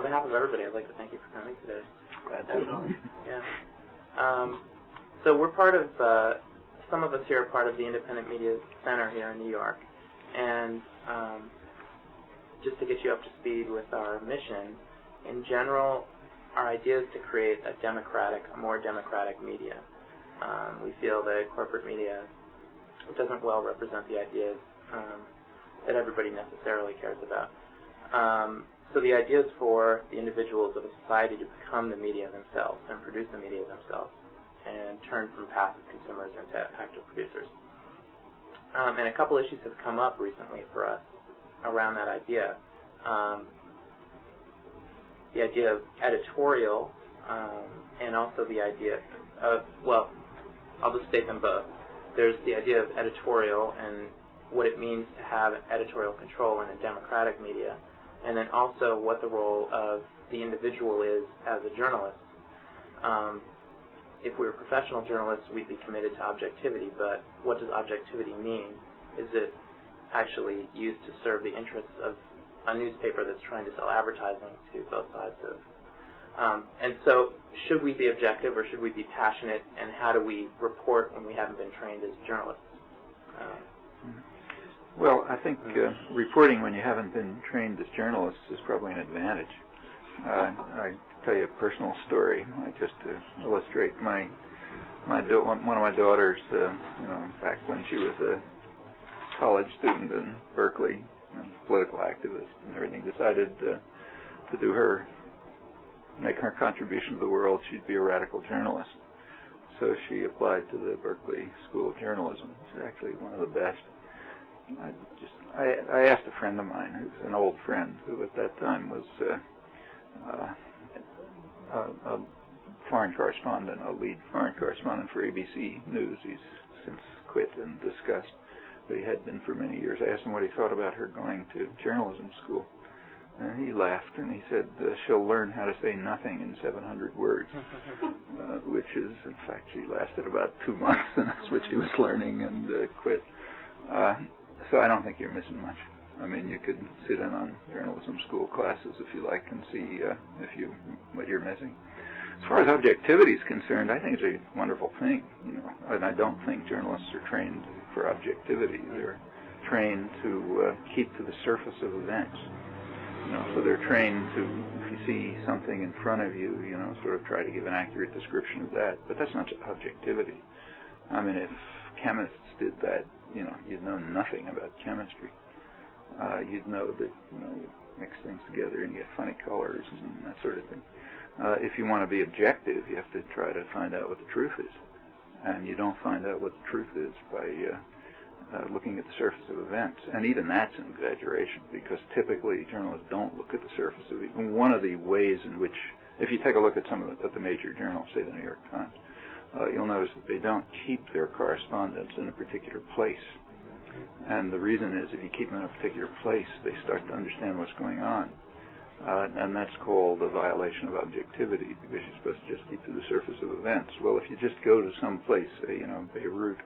behalf of everybody, I'd like to thank you for coming today. Glad to. Yeah. So we're part of, some of us here are part of the Independent Media Center here in New York. And just to get you up to speed with our mission, in general, our idea is to create a more democratic media. We feel that corporate media doesn't well represent the ideas that everybody necessarily cares about. So the idea is for the individuals of a society to become the media themselves and produce the media themselves and turn from passive consumers into active producers. And a couple issues have come up recently for us around that idea. The idea of editorial and also the idea of, well, I'll just state them both. There's the idea of editorial and what it means to have editorial control in a democratic media, and then also what the role of the individual is as a journalist. If we were professional journalists, we'd be committed to objectivity, but what does objectivity mean? Is it actually used to serve the interests of a newspaper that's trying to sell advertising to both sides of? And so, should we be objective or should we be passionate, and how do we report when we haven't been trained as journalists? Well, I think reporting when you haven't been trained as journalists is probably an advantage. I tell you a personal story, just to illustrate one of my daughters. Back when she was a college student in Berkeley, a political activist and everything, decided to make her contribution to the world. She'd be a radical journalist. So she applied to the Berkeley School of Journalism. It's actually one of the best. I asked a friend of mine, who's an old friend, who at that time was a foreign correspondent, a lead foreign correspondent for ABC News. He's since quit and discussed, but he had been for many years. I asked him what he thought about her going to journalism school. And he laughed and he said, she'll learn how to say nothing in 700 words, which is, in fact, she lasted about 2 months, and that's what she was learning, and quit. So I don't think you're missing much. I mean, you could sit in on journalism school classes if you like and see what you're missing. As far as objectivity is concerned, I think it's a wonderful thing, and I don't think journalists are trained for objectivity. They're trained to keep to the surface of events. So they're trained to, if you see something in front of you, sort of try to give an accurate description of that. But that's not objectivity. I mean, if chemists did that, you'd know nothing about chemistry. You'd know that, you mix things together and you get funny colors and that sort of thing. If you want to be objective, you have to try to find out what the truth is. And you don't find out what the truth is by looking at the surface of events. And even that's an exaggeration, because typically journalists don't look at the surface of events. One of the ways in which, if you take a look at some of the major journals, say the New York Times, you'll notice that they don't keep their correspondents in a particular place. And the reason is, if you keep them in a particular place, they start to understand what's going on. And that's called a violation of objectivity, because you're supposed to just keep to the surface of events. Well, if you just go to some place, say, Beirut,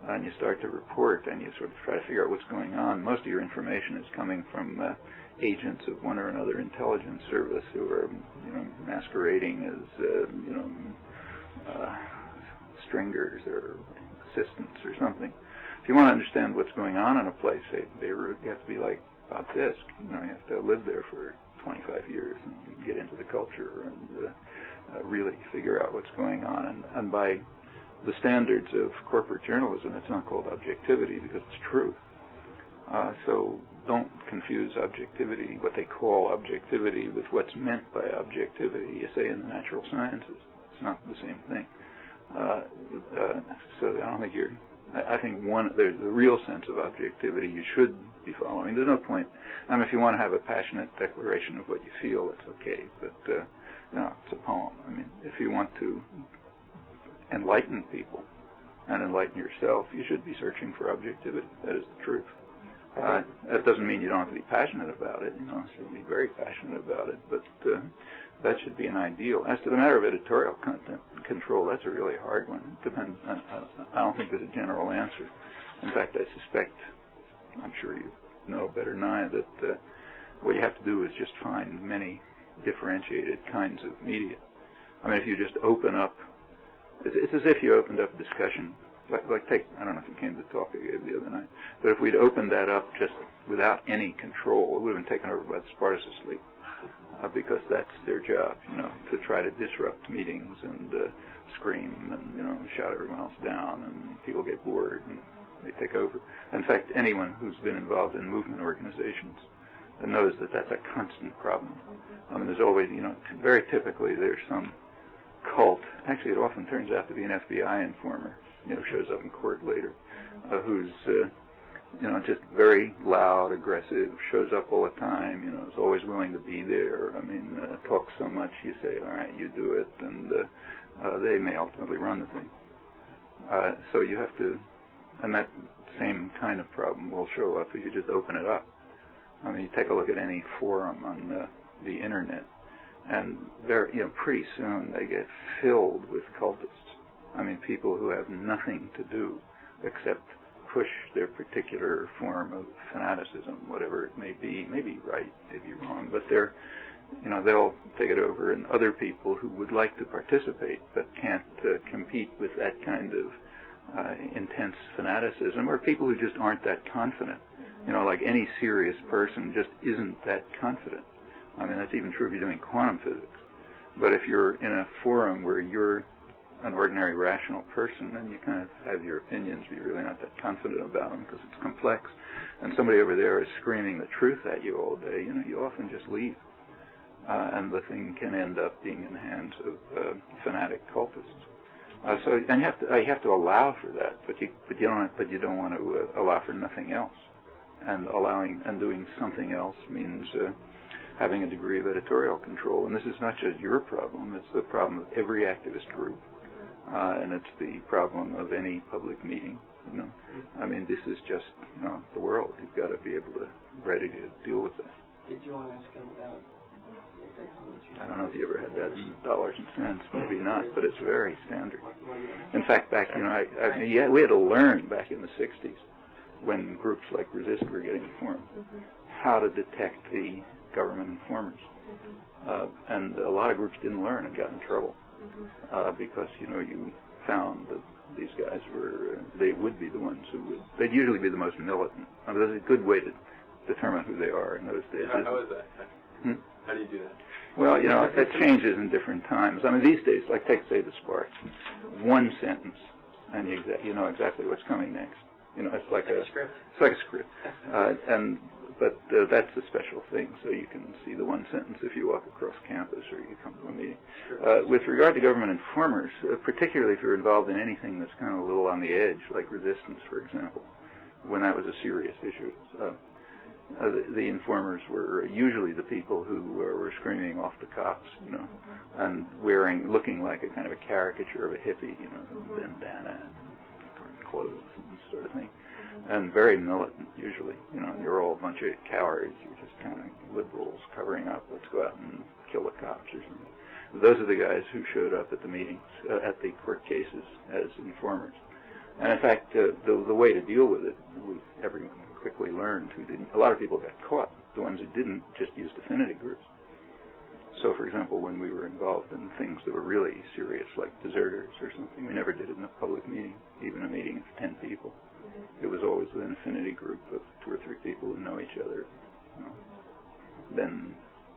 and you start to report and you sort of try to figure out what's going on, most of your information is coming from agents of one or another intelligence service who are, masquerading as, stringers or assistants or something. If you want to understand what's going on in a place, say Beirut, you have to be like Bob Fisk. You have to live there for 25 years and get into the culture and really figure out what's going on. And by the standards of corporate journalism, it's not called objectivity because it's truth. So don't confuse objectivity, what they call objectivity, with what's meant by objectivity, you say, in the natural sciences. It's not the same thing. So I don't think I think there's the real sense of objectivity you should be following. There's no point. If you want to have a passionate declaration of what you feel, it's okay. But it's a poem. If you want to enlighten people and enlighten yourself, you should be searching for objectivity. That is the truth. That doesn't mean you don't have to be passionate about it. You should be very passionate about it. But that should be an ideal. As to the matter of editorial content control, that's a really hard one. It depends. I don't think there's a general answer. In fact, I suspect, I'm sure you know better than I, that what you have to do is just find many differentiated kinds of media. I mean, if you just open up, it's as if you opened up discussion. Like take, I don't know if you came to the talk I gave the other night, but if we'd opened that up just without any control, it would have been taken over by the Spartacist League, because that's their job, to try to disrupt meetings and scream and, shout everyone else down, and people get bored and they take over. In fact, anyone who's been involved in movement organizations knows that that's a constant problem. I mean, there's always, very typically there's some cult. Actually, it often turns out to be an FBI informer, shows up in court later, who's, just very loud, aggressive, shows up all the time, is always willing to be there. I mean, talks so much, you say, all right, you do it, and they may ultimately run the thing. So you have to, and that same kind of problem will show up if you just open it up. I mean, you take a look at any forum on the internet, and they're, pretty soon they get filled with cultists. I mean, people who have nothing to do except push their particular form of fanaticism, whatever it may be right, may be wrong, but they're, they'll take it over, and other people who would like to participate but can't compete with that kind of intense fanaticism, or people who just aren't that confident. Like any serious person just isn't that confident. I mean, that's even true if you're doing quantum physics. But if you're in a forum where you're an ordinary rational person and you kind of have your opinions, but you're really not that confident about them because it's complex, and somebody over there is screaming the truth at you all day, you often just leave. And the thing can end up being in the hands of fanatic cultists. And you have to allow for that, but you don't want to allow for nothing else. And doing something else means having a degree of editorial control. And this is not just your problem; it's the problem of every activist group, and it's the problem of any public meeting. I mean, this is just the world. You've got to be able to ready to deal with that. Did you want to ask him about? I don't know if you ever had that in dollars and cents, maybe not, but it's very standard. In fact, back, we had to learn back in the 60s, when groups like Resist were getting formed, how to detect the government informers. And a lot of groups didn't learn and got in trouble, because, you found that these guys they would be the ones they'd usually be the most militant. I mean, that's a good way to determine who they are in those days. How is that? How do you do that? Well, it changes in different times. I mean, these days, like take, say, the Sparks, one sentence, and you know exactly what's coming next. It's like a script. It's like a script. But that's a special thing, so you can see the one sentence if you walk across campus or you come to a meeting. With regard to government informers, particularly if you're involved in anything that's kind of a little on the edge, like resistance, for example, when that was a serious issue, the informers were usually the people who were screaming off the cops, and looking like a kind of a caricature of a hippie, bandana and clothes and sort of thing, and very militant usually. You're all a bunch of cowards. You're just kind of liberals covering up. Let's go out and kill the cops or something. Those are the guys who showed up at the meetings, at the court cases as informers. And in fact, the way to deal with it, everyone quickly learned who didn't. A lot of people got caught. The ones who didn't just used affinity groups. So, for example, when we were involved in things that were really serious, like deserters or something, we never did it in a public meeting, even a meeting of 10 people. It was always with an affinity group of 2 or 3 people who know each other. Then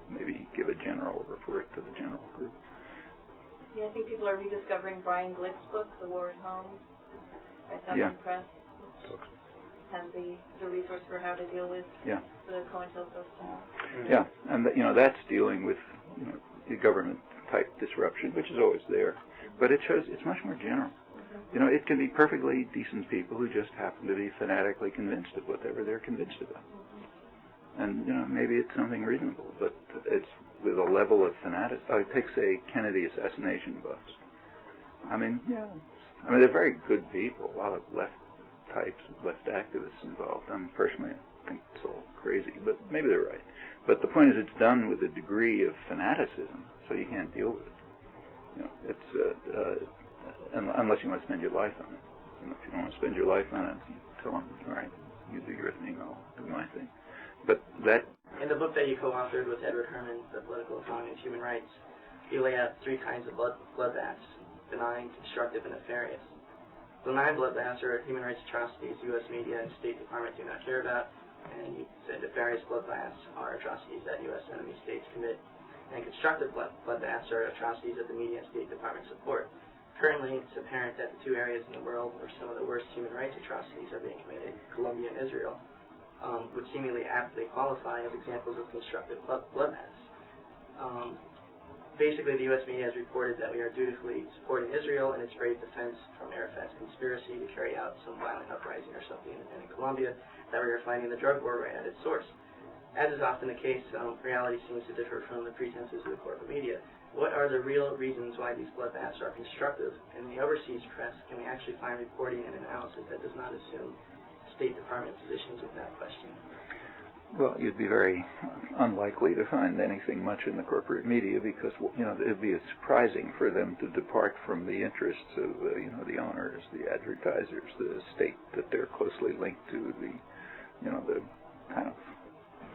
maybe give a general report to the general group. Yeah, I think people are rediscovering Brian Glick's book, The War at Home, by Southern Press. And the resource for how to deal with the COINTELPRO. Yeah, and that's dealing with the government type disruption, which is always there, but it shows it's much more general. It can be perfectly decent people who just happen to be fanatically convinced of whatever they're convinced about, and maybe it's something reasonable, but it's with a level of fanaticism. Take, say, Kennedy assassination buffs. I mean, they're very good people. A lot of left types, left activists involved. Personally, I think it's all crazy, but maybe they're right. But the point is, it's done with a degree of fanaticism, so you can't deal with it. It's unless you want to spend your life on it. If you don't want to spend your life on it, you tell them, all right, you do your thing, I'll do my thing. But that In the book that you co-authored with Edward Herman, The Political Economy of Human Rights, you lay out 3 kinds of bloodbaths: benign, constructive, and nefarious. Benign bloodbaths are human rights atrocities U.S. media and State Department do not care about, and you said nefarious bloodbaths are atrocities that U.S. enemy states commit, and constructive bloodbaths are atrocities that the media and State Department support. Currently, it's apparent that the 2 areas in the world where some of the worst human rights atrocities are being committed, Colombia and Israel, would seemingly aptly qualify as examples of constructive bloodbaths. Basically, the U.S. media has reported that we are dutifully supporting Israel in its brave defense from Arafat's conspiracy to carry out some violent uprising or something in Colombia, that we are fighting the drug war right at its source. As is often the case, reality seems to differ from the pretenses of the corporate media. What are the real reasons why these bloodbaths are constructive? In the overseas press, can we actually find reporting and analysis that does not assume State Department positions with that question? Well, you'd be very unlikely to find anything much in the corporate media because, it'd be surprising for them to depart from the interests of, the owners, the advertisers, the state that they're closely linked to, the kind of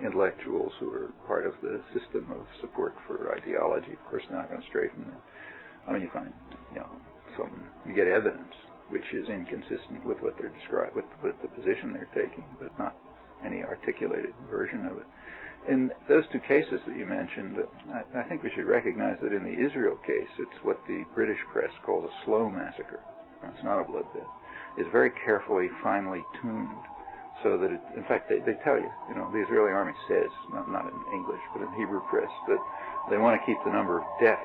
intellectuals who are part of the system of support for ideology. Of course, they're not going to stray from that. I mean, you find, you get evidence which is inconsistent with what they're describing, with the position they're taking, but not any articulated version of it. In those 2 cases that you mentioned, I think we should recognize that in the Israel case, it's what the British press calls a slow massacre. It's not a bloodbath. It's very carefully, finely tuned, so that it, in fact, they tell you, the Israeli army says, not in English, but in Hebrew press, that they want to keep the number of deaths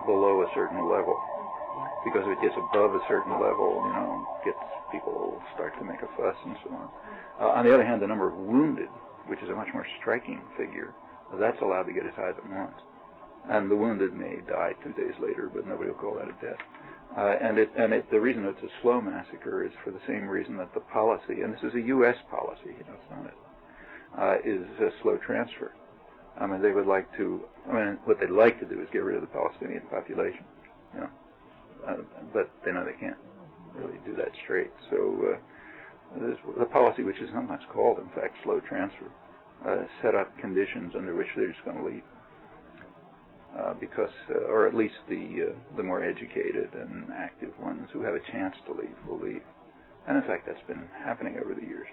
below a certain level, because if it gets above a certain level, people start to make a fuss and so on. On the other hand, the number of wounded, which is a much more striking figure, that's allowed to get as high as it wants. And the wounded may die 2 days later, but nobody will call that a death. The reason it's a slow massacre is for the same reason that the policy, and this is a U.S. policy, it's not it, is a slow transfer. They would like to, what they'd like to do is get rid of the Palestinian population, but they know they can't really do that straight. So the policy, which is sometimes called, in fact, slow transfer, set up conditions under which they're just going to leave. Because, or at least the more educated and active ones who have a chance to leave will leave. And in fact, that's been happening over the years.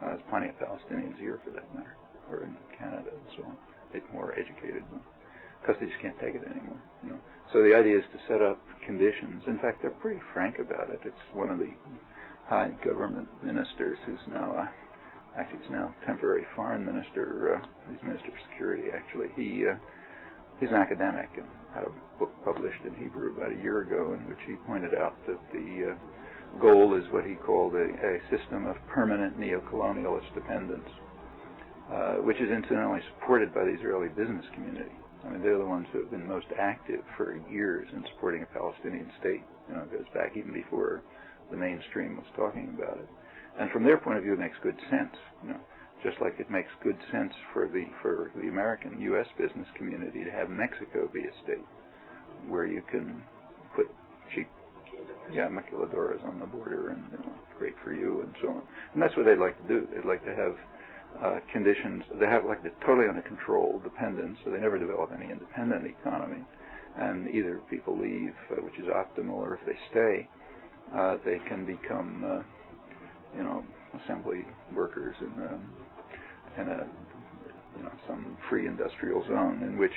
There's plenty of Palestinians here, for that matter, or in Canada and so on. They're more educated because they just can't take it anymore. So the idea is to set up conditions. In fact, they're pretty frank about it. It's one of the high government ministers who's now, actually, he's now temporary foreign minister. He's Minister of Security, actually. He's an academic and had a book published in Hebrew about a year ago in which he pointed out that the goal is what he called a system of permanent neo-colonialist dependence, which is incidentally supported by the Israeli business community. They're the ones who have been most active for years in supporting a Palestinian state. It goes back even before the mainstream was talking about it. And from their point of view, it makes good sense. Just like it makes good sense for the American U.S. business community to have Mexico be a state where you can put cheap, maquiladoras on the border, and great for you, and so on. And that's what they'd like to do. They'd like to have conditions. They have like the totally under control dependence, so they never develop any independent economy. And either people leave, which is optimal, or if they stay, they can become, assembly workers in some free industrial zone in which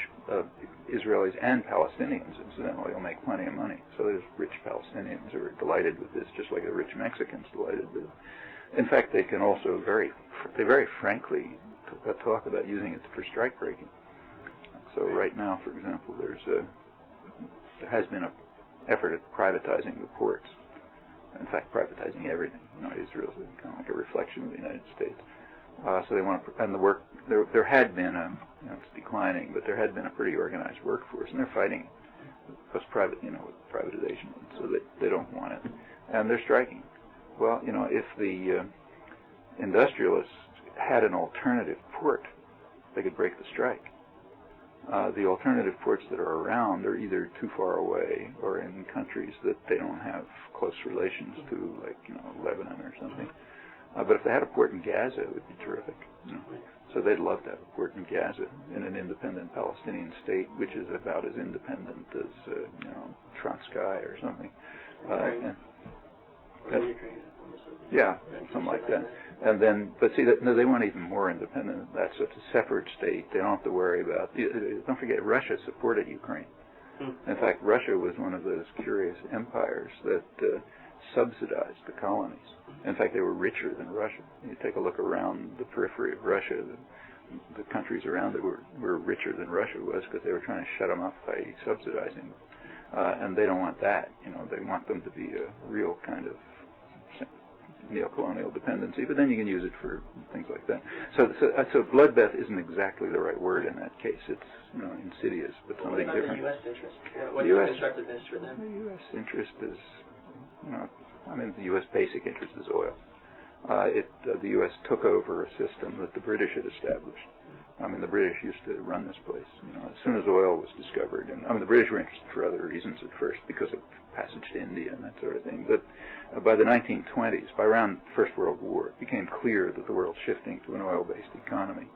Israelis and Palestinians, incidentally, will make plenty of money. So there's rich Palestinians who are delighted with this, just like the rich Mexicans delighted with it. In fact, they can also very frankly talk about using it for strike breaking. So right now, for example, there has been an effort at privatizing the ports. In fact, privatizing everything. Israel's kind of like a reflection of the United States. So they want to, and the work, there had been it's declining, but there had been a pretty organized workforce, and they're fighting because with privatization, so they don't want it, and they're striking. Well, if the industrialists had an alternative port, they could break the strike. The alternative ports that are around are either too far away or in countries that they don't have close relations to, like Lebanon or something. But if they had a port in Gaza, it would be terrific. You know? So they'd love to have a port in Gaza in an independent Palestinian state, which is about as independent as, you know, Transkei or something. Yeah, something like that. And then, but see, no, they want even more independent than that. So it's a separate state. They don't have to worry about. Don't forget, Russia supported Ukraine. In fact, Russia was one of those curious empires that subsidized the colonies. In fact, they were richer than Russia. You take a look around the periphery of Russia, the countries around it were richer than Russia was because they were trying to shut them up by subsidizing them. And they don't want that. You know, they want them to be a real kind of neo-colonial dependency, but then you can use it for things like that. So bloodbath isn't exactly the right word in that case. It's, you know, insidious, but something different. The U.S. interest? What's the constructive interest for them? The U.S. interest is, you know, I mean, the U.S. basic interest is oil. The U.S. took over a system that the British had established. I mean, the British used to run this place. You know, as soon as oil was discovered, and I mean, the British were interested for other reasons at first, because of passage to India and that sort of thing. But by the 1920s, by around the First World War, it became clear that the world's shifting to an oil-based economy,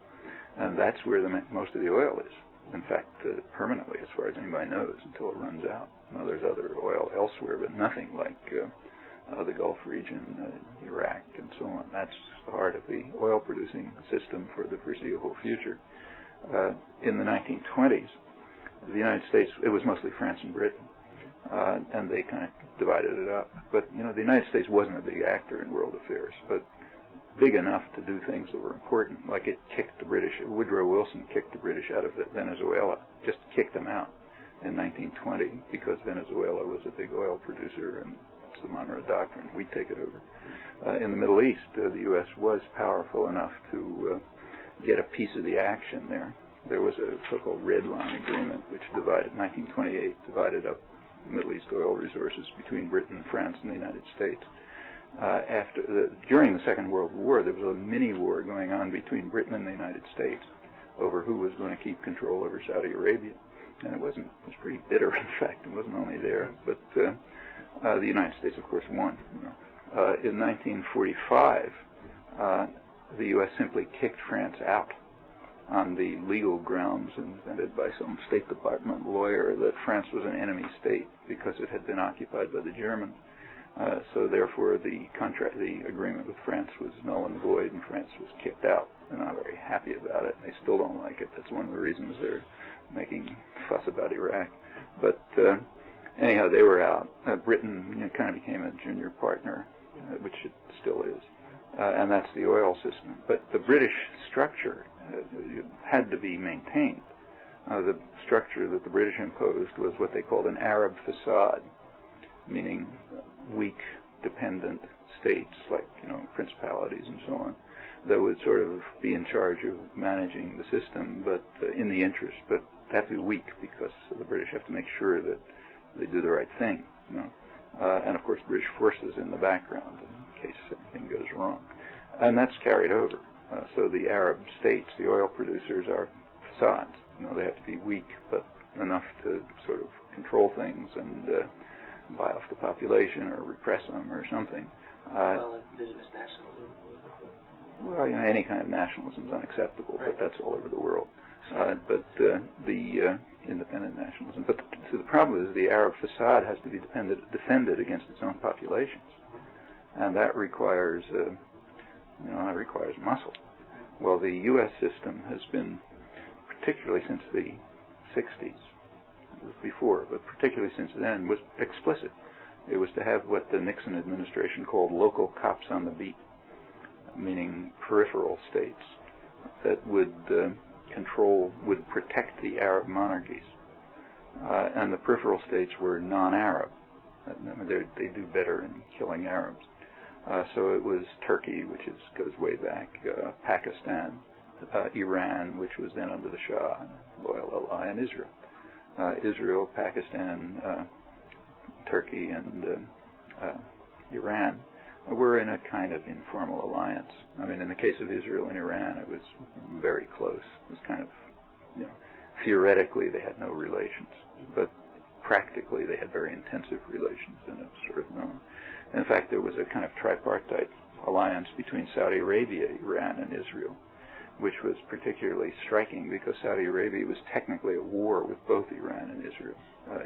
and that's where most of the oil is. In fact, permanently, as far as anybody knows, until it runs out. Now, there's other oil elsewhere, but nothing like the Gulf region, Iraq, and so on. That's the heart of the oil-producing system for the foreseeable future. In the 1920s, the United States, it was mostly France and Britain, and they kind of divided it up. But, you know, the United States wasn't a big actor in world affairs, but big enough to do things that were important, like it kicked the British. Woodrow Wilson kicked the British out of Venezuela, just kicked them out in 1920 because Venezuela was a big oil producer, and it's the Monroe Doctrine. We'd take it over. In the Middle East, the U.S. was powerful enough to get a piece of the action there. There was a so-called Red Line Agreement, which divided, 1928, divided up Middle East oil resources between Britain, France, and the United States. During the Second World War, there was a mini-war going on between Britain and the United States over who was going to keep control over Saudi Arabia. And it was pretty bitter, in fact. It wasn't only there, but the United States, of course, won. You know. In 1945, the U.S. simply kicked France out on the legal grounds invented by some State Department lawyer that France was an enemy state because it had been occupied by the Germans. So therefore, the agreement with France was null and void, and France was kicked out. They're not very happy about it. They still don't like it. That's one of the reasons they're making fuss about Iraq. But anyhow, they were out. Britain kind of became a junior partner, which it still is, and that's the oil system. But the British structure had to be maintained. The structure that the British imposed was what they called an Arab facade, meaning weak, dependent states like, you know, principalities and so on, that would sort of be in charge of managing the system, but in the interest, but they have to be weak because the British have to make sure that they do the right thing, you know. And of course, British forces in the background in case anything goes wrong. And that's carried over. So the Arab states, the oil producers, are facades. You know, they have to be weak, but enough to sort of control things and buy off the population or repress them or something. Well, indigenous nationalism. Well, you know, any kind of nationalism is unacceptable, right. But that's all over the world. But the independent nationalism. But the problem is the Arab facade has to be defended against its own populations, and that requires, muscle. Well, the U.S. system has been, particularly since the 60s, before, but particularly since then, was explicit. It was to have what the Nixon administration called local cops on the beat, meaning peripheral states that would would protect the Arab monarchies. And the peripheral states were non-Arab. They do better in killing Arabs. So it was Turkey, which goes way back, Pakistan, Iran, which was then under the Shah, loyal ally, and Israel. Israel, Pakistan, Turkey, and Iran were in a kind of informal alliance. I mean, in the case of Israel and Iran, it was very close. It was kind of, you know, theoretically they had no relations, but practically they had very intensive relations, and it was sort of known. In fact, there was a kind of tripartite alliance between Saudi Arabia, Iran, and Israel, which was particularly striking because Saudi Arabia was technically at war with both Iran and Israel.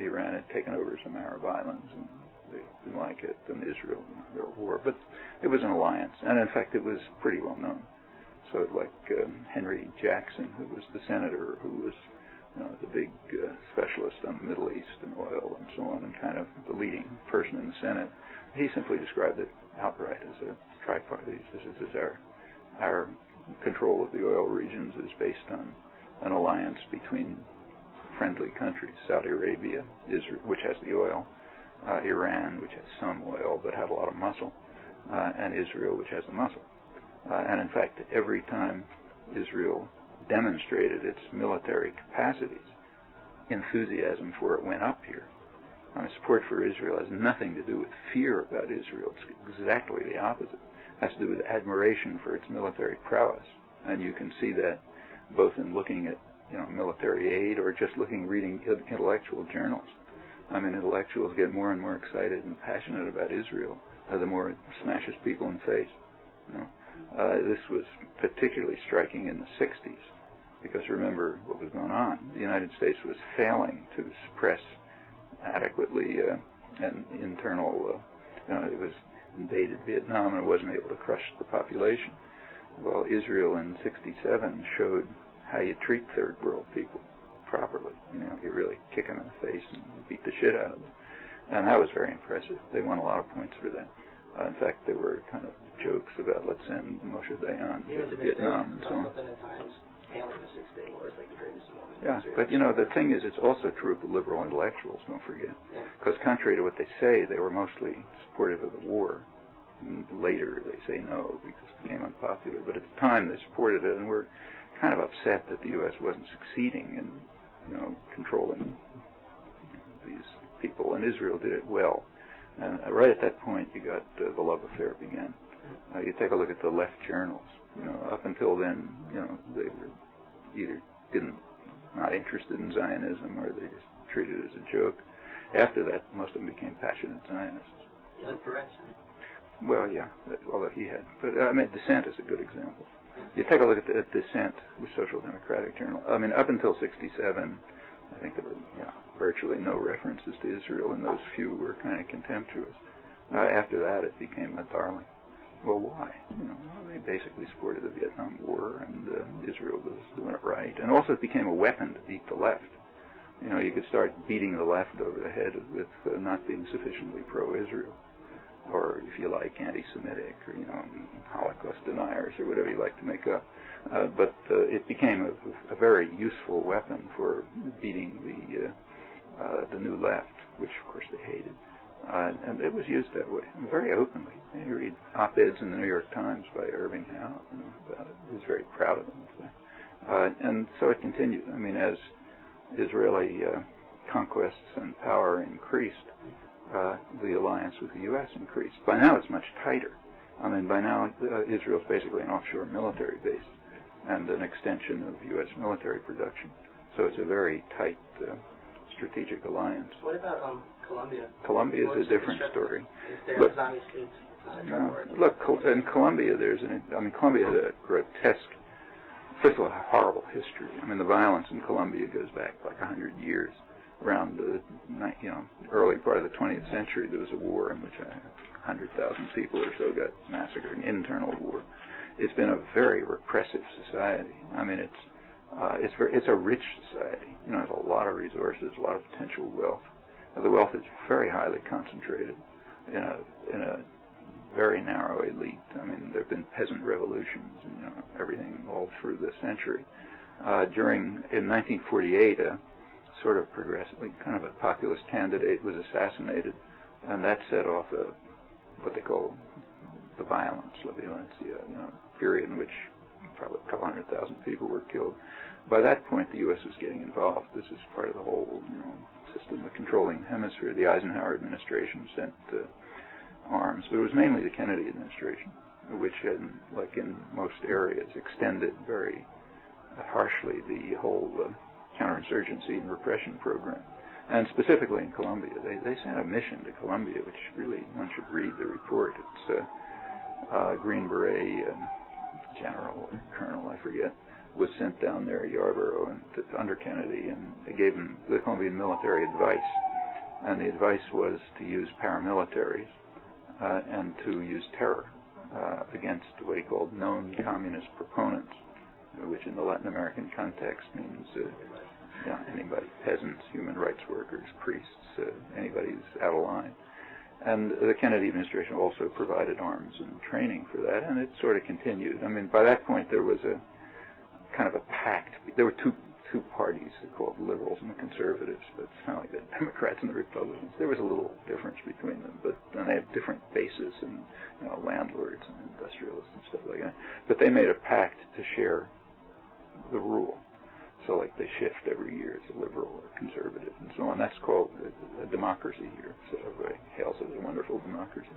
Iran had taken over some Arab islands, and they didn't like it, and Israel, they were at war. But it was an alliance, and in fact it was pretty well known. So like Henry Jackson, who was the senator, who was the big specialist on the Middle East and oil and so on, and kind of the leading person in the Senate, he simply described it outright as a tripartite. This is our control of the oil regions is based on an alliance between friendly countries, Saudi Arabia, Israel, which has the oil, Iran, which has some oil but had a lot of muscle, and Israel, which has the muscle. And in fact, every time Israel demonstrated its military capacities, enthusiasm for it went up here. Support for Israel has nothing to do with fear about Israel. It's exactly the opposite. It has to do with admiration for its military prowess. And you can see that both in looking at military aid or just reading intellectual journals. Intellectuals get more and more excited and passionate about Israel the more it smashes people in the face. This was particularly striking in the 60s because remember what was going on. The United States was failing to suppress adequately an internal, it was invaded Vietnam and it wasn't able to crush the population. Well, Israel in 67 showed how you treat third world people properly. You really kick them in the face and beat the shit out of them. And that was very impressive. They won a lot of points for that. In fact, there were kind of jokes about let's send Moshe Dayan to Vietnam and so on. Yeah, but the thing is, it's also true of the liberal intellectuals, don't forget. Because contrary to what they say, they were mostly supportive of the war. And later they say no because it became unpopular. But at the time they supported it and were kind of upset that the U.S. wasn't succeeding in, controlling these people. And Israel did it well. And right at that point, you got the love affair began. You take a look at the left journals. Up until then, they were either not interested in Zionism or they just treated it as a joke. After that, most of them became passionate Zionists. Well, yeah, although he had. But Dissent is a good example. You take a look at the Dissent, the Social Democratic Journal. Up until 67, I think there were virtually no references to Israel, and those few were kind of contemptuous. After that, it became a darling. Well, why? They basically supported the Vietnam War, and Israel was doing it right. And also it became a weapon to beat the left. You could start beating the left over the head with not being sufficiently pro-Israel, or if you like, anti-Semitic, or Holocaust deniers, or whatever you like to make up. But it became a very useful weapon for beating the new left, which of course they hated. And it was used that way, very openly. You read op-eds in the New York Times by Irving Howe about it. He was very proud of them. And so it continued. As Israeli conquests and power increased, the alliance with the U.S. increased. By now it's much tighter. By now Israel's basically an offshore military base and an extension of U.S. military production. So it's a very tight strategic alliance. What about Colombia? Colombia is a different story. Look, in Colombia Colombia had a grotesque, first of all, a horrible history. The violence in Colombia goes back like 100 years. Around the early part of the 20th century, there was a war in which 100,000 people or so got massacred, an internal war. It's been a very repressive society. It's a rich society. It has a lot of resources, a lot of potential wealth. The wealth is very highly concentrated in a very narrow elite. There have been peasant revolutions and everything all through the century. In 1948, a sort of progressive, kind of a populist candidate was assassinated, and that set off what they call the violence, la violencia, period in which probably a couple 100,000 people were killed. By that point, the U.S. was getting involved. This is part of the whole system of controlling hemisphere. The Eisenhower administration sent arms, but it was mainly the Kennedy administration, which had, like in most areas, extended very harshly the whole counterinsurgency and repression program. And specifically in Colombia, they sent a mission to Colombia, which really one should read the report. Green Beret general or colonel, I forget, was sent down there, Yarborough, under Kennedy, and they gave him the Colombian military advice. And the advice was to use paramilitaries and to use terror against what he called known communist proponents, which in the Latin American context means anybody, peasants, human rights workers, priests, anybody who's out of line. And the Kennedy administration also provided arms and training for that, and it sort of continued. I mean, by that point there was a kind of a pact. There were two parties called the liberals and the conservatives, but it's kind of like the Democrats and the Republicans. There was a little difference between them, but and they had different bases and landlords and industrialists and stuff like that. But they made a pact to share the rule. So like they shift every year to liberal or conservative and so on. That's called a democracy here. So everybody hails it as a wonderful democracy.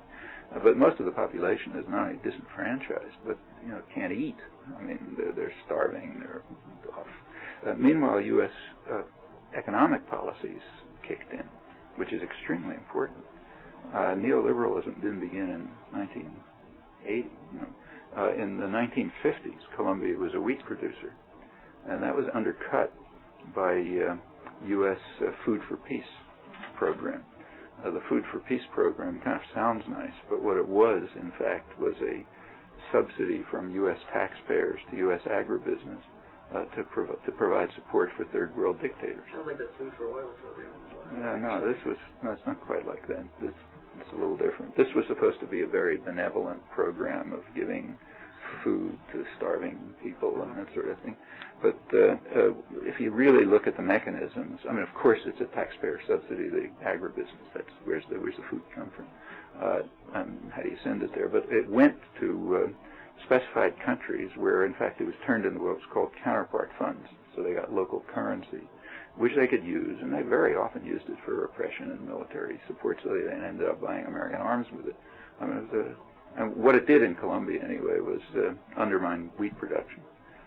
But most of the population is not only disenfranchised, but can't eat. I mean, they're starving. They're off. Meanwhile, U.S. Economic policies kicked in, which is extremely important. Neoliberalism didn't begin in 1980. In the 1950s, Colombia was a wheat producer. And that was undercut by U.S. Food for Peace program. The Food for Peace program kind of sounds nice, but what it was, in fact, was a subsidy from U.S. taxpayers to U.S. agribusiness to provide support for third world dictators. Sounds like the Food for Oil program. No, it's not quite like that. It's a little different. This was supposed to be a very benevolent program of giving food to starving people and that sort of thing. But if you really look at the mechanisms, I mean, of course, it's a taxpayer subsidy, the agribusiness. That's where's the food come from? And how do you send it there? But it went to specified countries where, in fact, it was turned into what was called counterpart funds. So they got local currency, which they could use, and they very often used it for repression and military support. So they then ended up buying American arms with it. I mean, it was and what it did in Colombia, anyway, was undermine wheat production.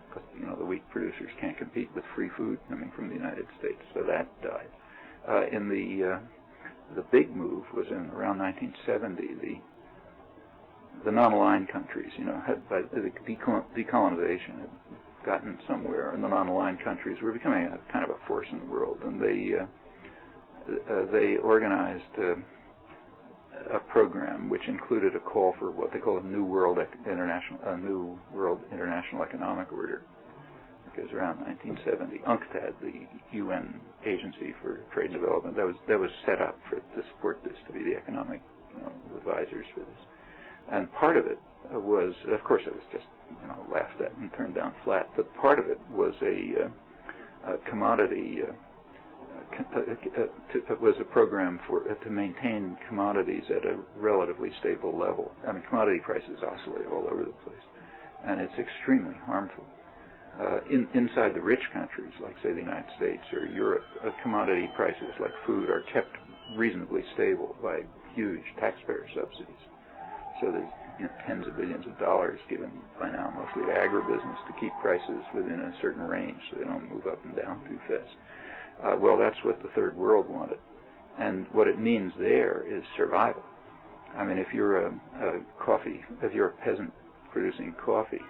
Because, the wheat producers can't compete with free food coming from the United States, so that died. The big move was in around 1970, the non-aligned countries, by the decolonization had gotten somewhere, and the non-aligned countries were becoming a kind of a force in the world, and they organized a program which included a call for what they call a New World International Economic Order. Because around 1970, UNCTAD, the UN Agency for Trade and Development, that was set up to support this, to be the economic advisors for this. And part of it was, of course, it was just laughed at and turned down flat. But part of it was a commodity. It was a program to maintain commodities at a relatively stable level. I mean, commodity prices oscillate all over the place, and it's extremely harmful. Inside the rich countries, like, say, the United States or Europe, commodity prices like food are kept reasonably stable by huge taxpayer subsidies. So there's tens of billions of dollars given by now mostly to agribusiness to keep prices within a certain range so they don't move up and down too fast. Well, that's what the third world wanted. And what it means there is survival. I mean, if you're if you're a peasant producing coffee,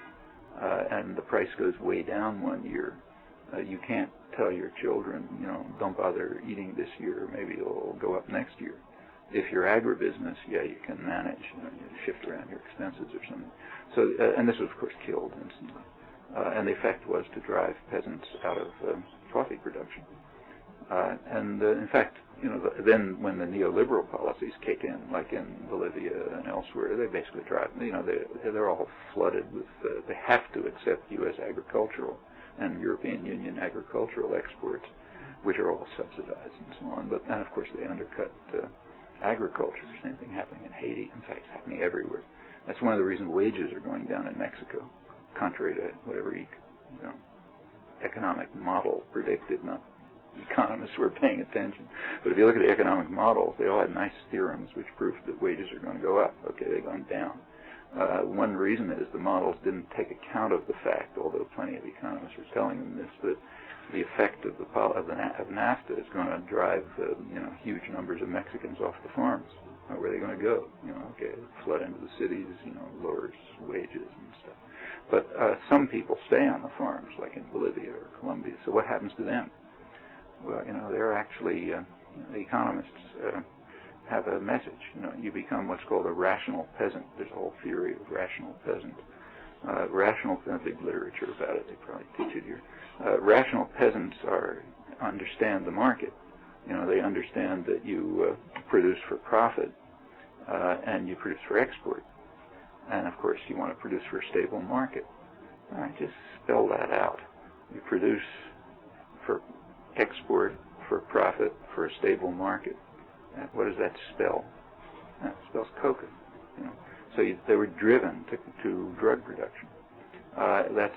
and the price goes way down one year, you can't tell your children, don't bother eating this year, maybe it'll go up next year. If you're agribusiness, you can manage, you shift around your expenses or something. So, and this was, of course, killed instantly. And the effect was to drive peasants out of coffee production. In fact, then when the neoliberal policies kick in, like in Bolivia and elsewhere, they basically drive, they're all flooded with, they have to accept U.S. agricultural and European Union agricultural exports, which are all subsidized and so on. And of course, they undercut agriculture. Same thing happening in Haiti. In fact, it's happening everywhere. That's one of the reasons wages are going down in Mexico, contrary to whatever economic model predicted. Not economists who are paying attention. But if you look at the economic models, they all had nice theorems which proved that wages are going to go up. Okay, they've gone down. One reason is the models didn't take account of the fact, although plenty of economists were telling them this, that the effect of NAFTA is going to drive huge numbers of Mexicans off the farms. Where are they going to go? Okay, flood into the cities, lowers wages and stuff. But some people stay on the farms, like in Bolivia or Colombia. So what happens to them? Well, they're actually, the economists have a message. You become what's called a rational peasant. There's a whole theory of rational peasant. Rational, there's big literature about it. They probably teach it here. Rational peasants understand the market. They understand that you produce for profit and you produce for export. And of course, you want to produce for a stable market. All right, just spell that out. You produce for export, for profit, for a stable market. What does that spell? That spells coca. So they were driven to drug production. That's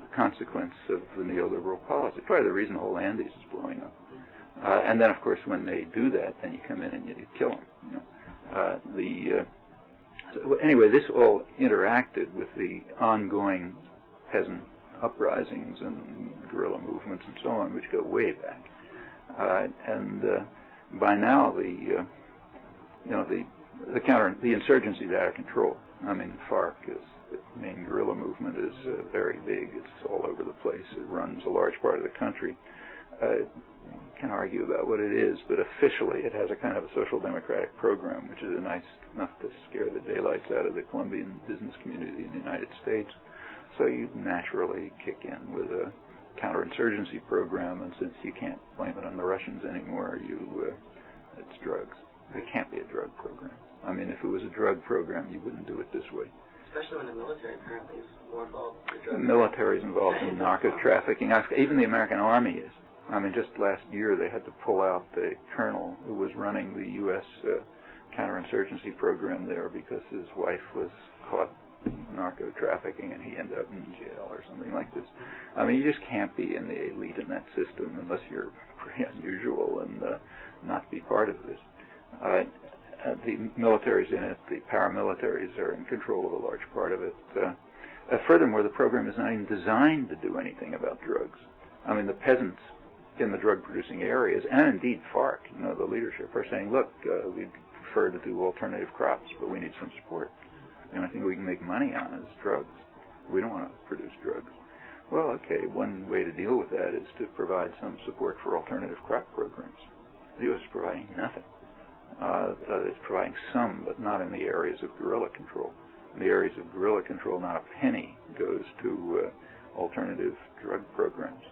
a consequence of the neoliberal policy. Probably the reason the whole Andes is blowing up. And then, of course, when they do that, then you come in and you kill them. So anyway, this all interacted with the ongoing peasant uprisings and guerrilla movements and so on, which go way back. And by now, the insurgency is out of control. I mean, FARC is the main guerrilla movement is very big. It's all over the place. It runs a large part of the country. You can argue about what it is, but officially it has a kind of a social democratic program, which is nice enough to scare the daylights out of the Colombian business community in the United States. So you naturally kick in with a counterinsurgency program, and since you can't blame it on the Russians anymore, it's drugs. It can't be a drug program. I mean, if it was a drug program, you wouldn't do it this way. Especially when the military apparently is more involved with drugs. The military is involved in narco trafficking. Even the American Army is. I mean, just last year they had to pull out the colonel who was running the U.S. Counterinsurgency program there because his wife was caught narco trafficking and he ended up in jail or something like this. I mean, you just can't be in the elite in that system unless you're pretty unusual and not be part of this. The military's in it. The paramilitaries are in control of a large part of it. Furthermore, the program is not even designed to do anything about drugs. I mean, the peasants in the drug-producing areas, and indeed FARC, the leadership, are saying, look, we'd prefer to do alternative crops, but we need some support. The only thing we can make money on is drugs. We don't want to produce drugs. Well, okay, one way to deal with that is to provide some support for alternative crop programs. The U.S. is providing nothing. It's providing some, but not in the areas of guerrilla control. In the areas of guerrilla control, not a penny goes to alternative drug programs.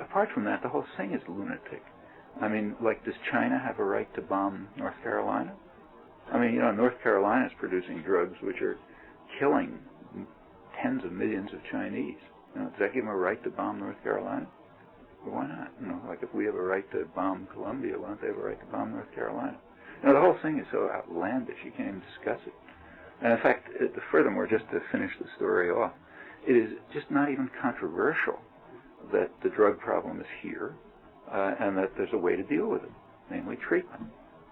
Apart from that, the whole thing is lunatic. I mean, like, does China have a right to bomb North Carolina? I mean, North Carolina is producing drugs which are killing tens of millions of Chinese. Does that give them a right to bomb North Carolina? Well, why not? Like if we have a right to bomb Colombia, why don't they have a right to bomb North Carolina? The whole thing is so outlandish, you can't even discuss it. And in fact, furthermore, just to finish the story off, it is just not even controversial that the drug problem is here and that there's a way to deal with it, namely treatment.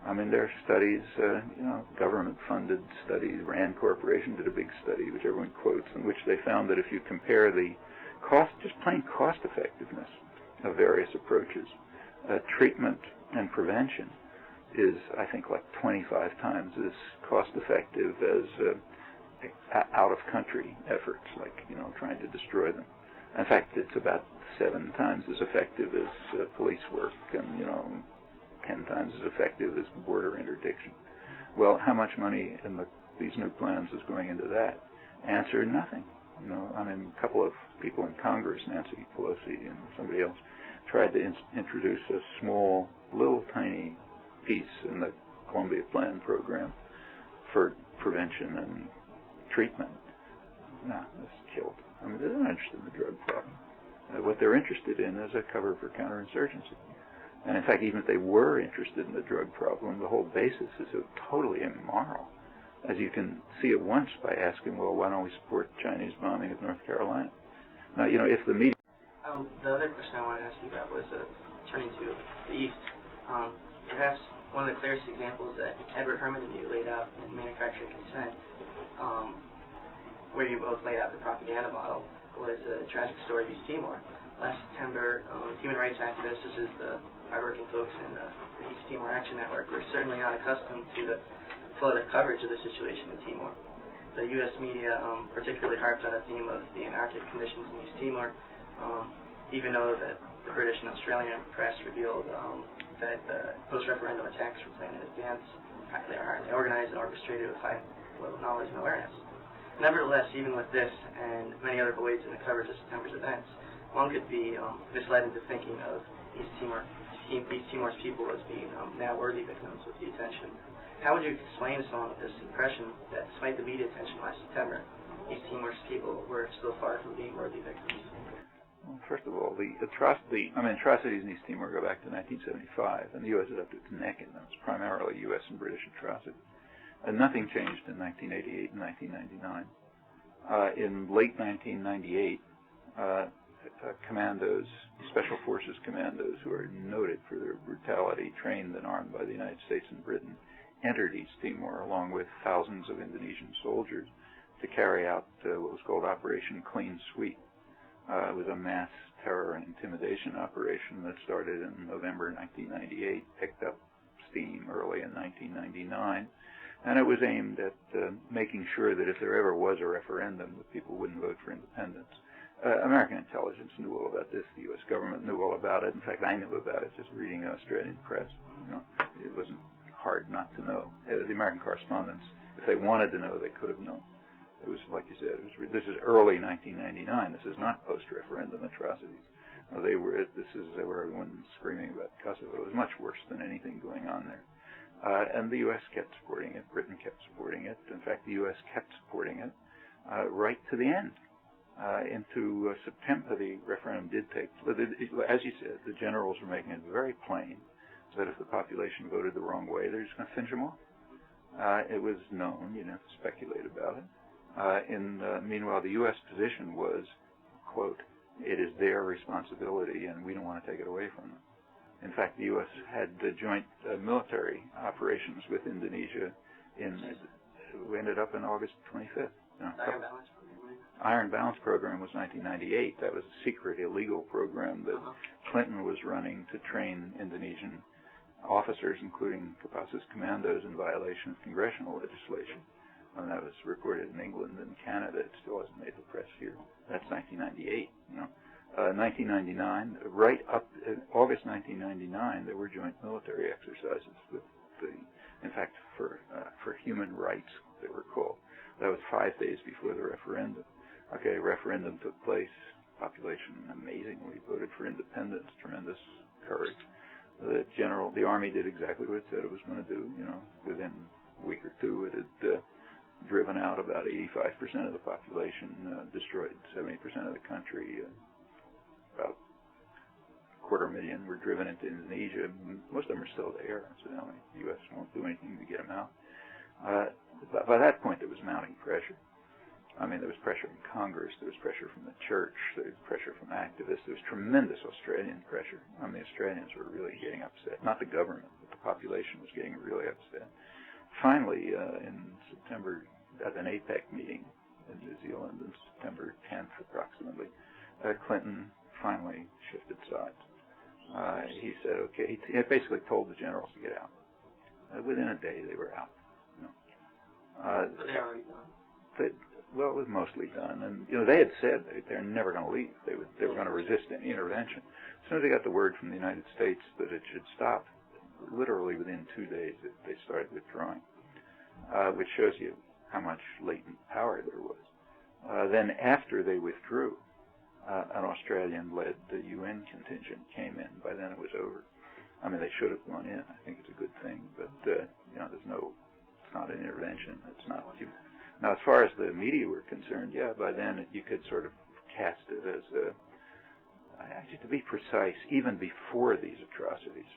I mean, there are studies, government-funded studies. Rand Corporation did a big study, which everyone quotes, in which they found that if you compare the cost, just plain cost-effectiveness of various approaches, treatment and prevention is, I think, like 25 times as cost-effective as out-of-country efforts, like, trying to destroy them. In fact, it's about 7 times as effective as police work and, 10 times as effective as border interdiction. Well, how much money in these new plans is going into that? Answer, nothing. I mean, a couple of people in Congress, Nancy Pelosi and somebody else, tried to introduce a small, little tiny piece in the Colombia Plan program for prevention and treatment. No, it's killed. I mean, they're not interested in the drug problem. What they're interested in is a cover for counterinsurgency. And in fact, even if they were interested in the drug problem, the whole basis is so totally immoral. As you can see at once by asking, well, why don't we support Chinese bombing of North Carolina? Now, if the media... The other question I wanted to ask you about was turning to the East. Perhaps one of the clearest examples that Edward Herman and you laid out in Manufacturing Consent, where you both laid out the propaganda model, was a tragic story of East Timor. Last September, human rights activists, this is the hardworking folks in the East Timor Action Network were certainly not accustomed to the flood of coverage of the situation in Timor. The U.S. media particularly harped on a theme of the anarchic conditions in East Timor, even though that the British and Australian press revealed that the post-referendum attacks were planned in advance. They are highly organized and orchestrated with high level of knowledge and awareness. Nevertheless, even with this and many other voids in the coverage of September's events, one could be misled into thinking of East Timor's people as being now worthy victims of the attention. How would you explain to someone with this impression that despite the media attention last September, East Timor's people were still far from being worthy victims? Well, first of all, the atrocities in East Timor go back to 1975, and the U.S. is up to its neck in them. It's primarily U.S. and British atrocities. And nothing changed in 1988 and 1999. In late 1998, commandos, Special Forces commandos, who are noted for their brutality, trained and armed by the United States and Britain, entered East Timor along with thousands of Indonesian soldiers to carry out what was called Operation Clean Sweep. It was a mass terror and intimidation operation that started in November 1998, picked up steam early in 1999, and it was aimed at making sure that if there ever was a referendum, that people wouldn't vote for independence. American intelligence knew all about this. The U.S. government knew all about it. In fact, I knew about it just reading the Australian press. It wasn't hard not to know. The American correspondents, if they wanted to know, they could have known. It was, like you said, this is early 1999. This is not post-referendum atrocities. This is where everyone's screaming about Kosovo. It was much worse than anything going on there. And the U.S. kept supporting it. Britain kept supporting it. In fact, the U.S. kept supporting it right to the end. Into September, the referendum did take, as you said, the generals were making it very plain that if the population voted the wrong way, they're just going to finish them off. It was known, you didn't have to speculate about it. Meanwhile, the U.S. position was, quote, it is their responsibility and we don't want to take it away from them. In fact, the U.S. had joint military operations with Indonesia we ended up in August 25th. Iron Balance program was 1998. That was a secret, illegal program that Clinton was running to train Indonesian officers, including Kopassus commandos, in violation of congressional legislation. And that was reported in England and Canada. It still hasn't made the press here. That's 1998. 1999, right up August 1999, there were joint military exercises with in fact, for human rights, they were called. That was 5 days before the referendum. Okay, referendum took place. Population amazingly voted for independence. Tremendous courage. The army did exactly what it said it was going to do. Within a week or two, it had driven out about 85% of the population, destroyed 70% of the country. About 250,000 were driven into Indonesia. Most of them are still there, incidentally. The U.S. won't do anything to get them out. By that point, there was mounting pressure. There was pressure from Congress, there was pressure from the church, there was pressure from activists, there was tremendous Australian pressure. The Australians were really getting upset. Not the government, but the population was getting really upset. Finally, in September, at an APEC meeting in New Zealand on September 10th approximately, Clinton finally shifted sides. He said, okay, he basically told the generals to get out. Within a day, they were out. Well, it was mostly done, and they had said they're never going to leave. They were going to resist any intervention. As soon as they got the word from the United States that it should stop, literally within 2 days they started withdrawing, which shows you how much latent power there was. Then after they withdrew, an Australian-led UN contingent came in. By then it was over. They should have gone in. I think it's a good thing, but it's not an intervention. It's not. Now, as far as the media were concerned, by then you could sort of cast it as actually, to be precise, even before these atrocities,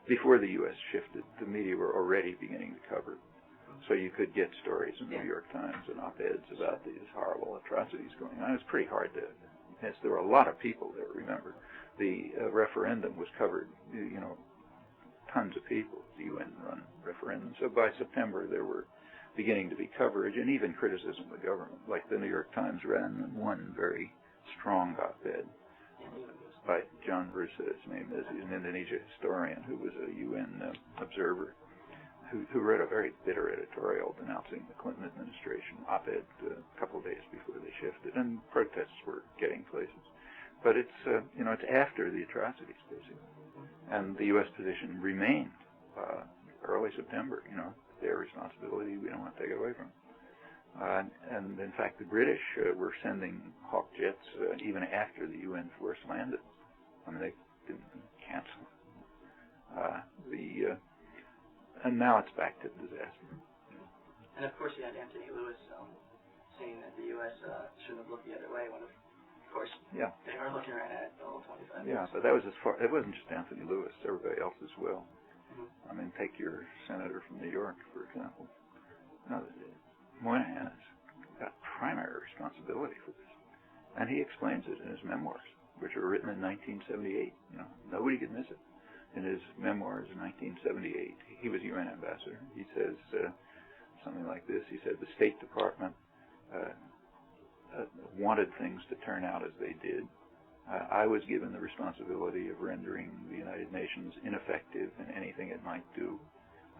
before the U.S. shifted, the media were already beginning to cover it. So you could get stories in the New York Times and op-eds about these horrible atrocities going on. It was pretty hard to. Yes, there were a lot of people there. Remember, the referendum was covered. Tons of people. The UN-run referendum. So by September, there were beginning to be coverage and even criticism of the government. Like the New York Times ran one very strong op-ed. by John Versa, his name is. He's an Indonesia historian who was a UN observer, who wrote a very bitter editorial denouncing the Clinton administration, op-ed a couple of days before they shifted, and protests were getting places. But it's, it's after the atrocities, basically. And the U.S. position remained early September, their responsibility, we don't want to take it away from them. And in fact, the British were sending Hawk jets even after the UN force landed. I mean, they didn't cancel. And now it's back to disaster. And of course, you had Anthony Lewis saying that the U.S. shouldn't have looked the other way when, of course, they are looking right at it all 25 years. Yeah, but that was it wasn't just Anthony Lewis, everybody else as well. Mm-hmm. I mean, take your senator from New York, for example. Moynihan has got primary responsibility for this. And he explains it in his memoirs, which were written in 1978. Nobody could miss it. In his memoirs in 1978, he was UN ambassador. He says something like this. He said, the State Department wanted things to turn out as they did. I was given the responsibility of rendering the United Nations ineffective in anything it might do,